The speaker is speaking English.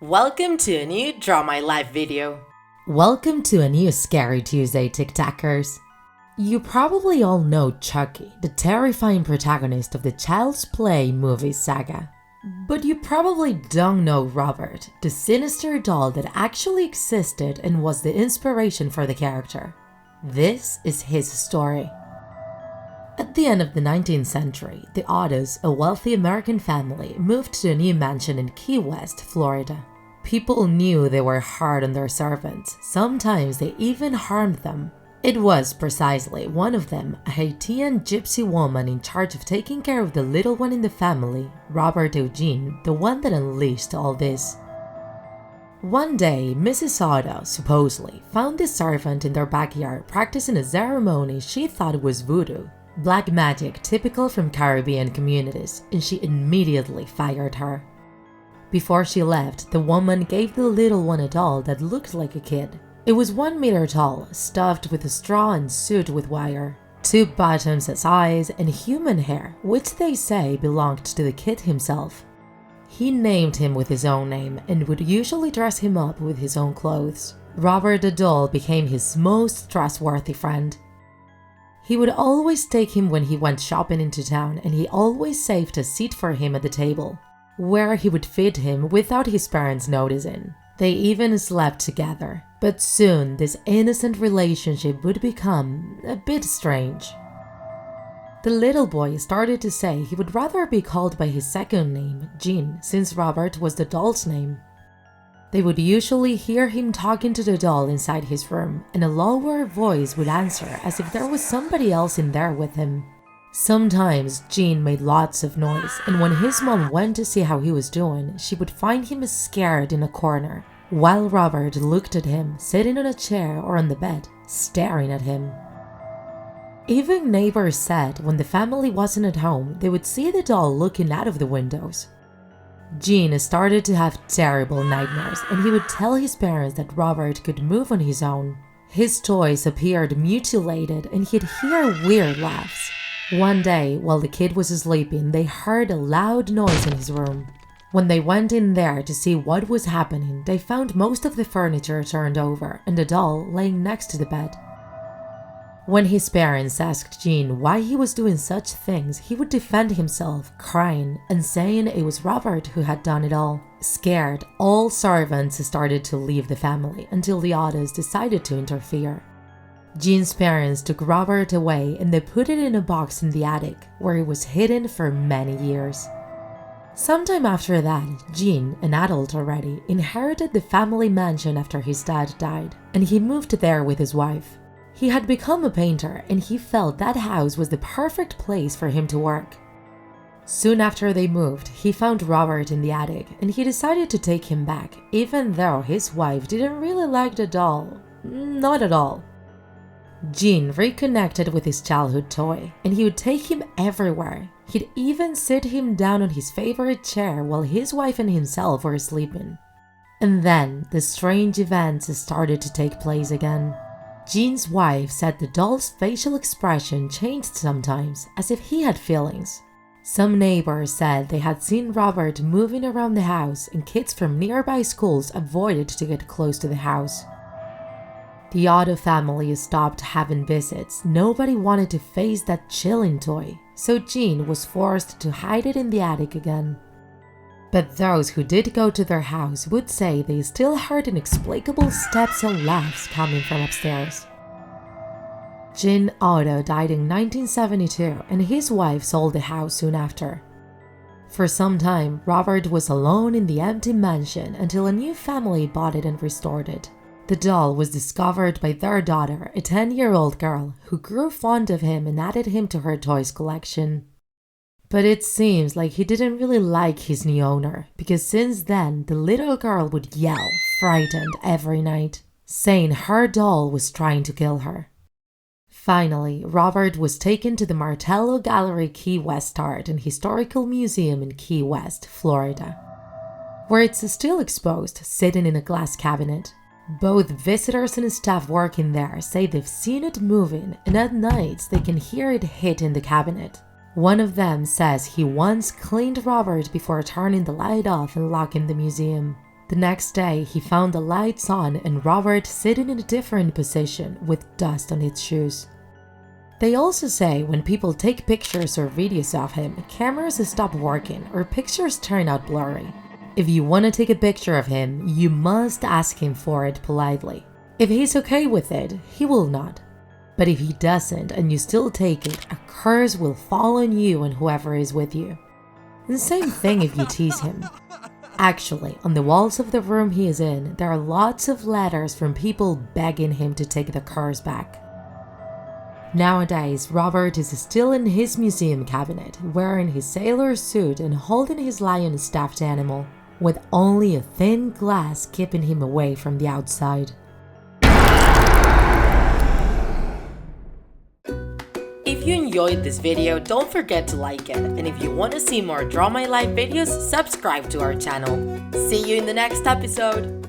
Welcome to a new Draw My Life video. Welcome to a new Scary Tuesday, TikTakers. You probably all know Chucky, the terrifying protagonist of the Child's Play movie saga. But you probably don't know Robert, the sinister doll that actually existed and was the inspiration for the character. This is his story. At the end of the 19th century, the Ottos, a wealthy American family, moved to a new mansion in Key West, Florida. People knew they were hard on their servants, sometimes they even harmed them. It was precisely one of them, a Haitian gypsy woman in charge of taking care of the little one in the family, Robert Eugene, the one that unleashed all this. One day, Mrs. Otto, supposedly, found this servant in their backyard practicing a ceremony she thought was voodoo, black magic typical from Caribbean communities, and she immediately fired her. Before she left, the woman gave the little one a doll that looked like a kid. It was 1 meter tall, stuffed with straw and sewed with wire. 2 buttons as eyes and human hair, which they say belonged to the kid himself. He named him with his own name and would usually dress him up with his own clothes. Robert the doll became his most trustworthy friend. He would always take him when he went shopping into town, and he always saved a seat for him at the table, where he would feed him without his parents noticing. They even slept together, but soon this innocent relationship would become a bit strange. The little boy started to say he would rather be called by his second name, Jean, since Robert was the doll's name. They would usually hear him talking to the doll inside his room, and a lower voice would answer as if there was somebody else in there with him. Sometimes Jean made lots of noise, and when his mom went to see how he was doing, she would find him scared in a corner, while Robert looked at him, sitting on a chair or on the bed, staring at him. Even neighbors said when the family wasn't at home, they would see the doll looking out of the windows. Jean started to have terrible nightmares, and he would tell his parents that Robert could move on his own. His toys appeared mutilated, and he'd hear weird laughs. One day, while the kid was sleeping, they heard a loud noise in his room. When they went in there to see what was happening, they found most of the furniture turned over and the doll laying next to the bed. When his parents asked Jean why he was doing such things, he would defend himself, crying and saying it was Robert who had done it all. Scared, all servants started to leave the family until the Ottos decided to interfere. Jean's parents took Robert away and they put it in a box in the attic, where it was hidden for many years. Sometime after that, Jean, an adult already, inherited the family mansion after his dad died, and he moved there with his wife. He had become a painter, and he felt that house was the perfect place for him to work. Soon after they moved, he found Robert in the attic, and he decided to take him back, even though his wife didn't really like the doll. Not at all. Jean reconnected with his childhood toy, and he would take him everywhere. He'd even sit him down on his favorite chair while his wife and himself were sleeping. And then the strange events started to take place again. Jean's wife said the doll's facial expression changed sometimes, as if he had feelings. Some neighbors said they had seen Robert moving around the house, and kids from nearby schools avoided to get close to the house. The Otto family stopped having visits. Nobody wanted to face that chilling toy, so Jean was forced to hide it in the attic again. But those who did go to their house would say they still heard inexplicable steps and laughs coming from upstairs. Jean Otto died in 1972, and his wife sold the house soon after. For some time, Robert was alone in the empty mansion until a new family bought it and restored it. The doll was discovered by their daughter, a 10-year-old girl, who grew fond of him and added him to her toys collection. But it seems like he didn't really like his new owner, because since then the little girl would yell, frightened every night, saying her doll was trying to kill her. Finally, Robert was taken to the Martello Gallery Key West Art and Historical Museum in Key West, Florida, where it's still exposed, sitting in a glass cabinet. Both visitors and staff working there say they've seen it moving, and at nights they can hear it hit in the cabinet. One of them says he once cleaned Robert before turning the light off and locking the museum. The next day, he found the lights on and Robert sitting in a different position with dust on his shoes. They also say when people take pictures or videos of him, cameras stop working or pictures turn out blurry. If you want to take a picture of him, you must ask him for it politely. If he's okay with it, he will not. But if he doesn't and you still take it, a curse will fall on you and whoever is with you. And same thing if you tease him. Actually, on the walls of the room he is in, there are lots of letters from people begging him to take the curse back. Nowadays, Robert is still in his museum cabinet, wearing his sailor suit and holding his lion stuffed animal, with only a thin glass keeping him away from the outside. If you enjoyed this video, don't forget to like it, and if you want to see more Draw My Life videos, subscribe to our channel. See you in the next episode!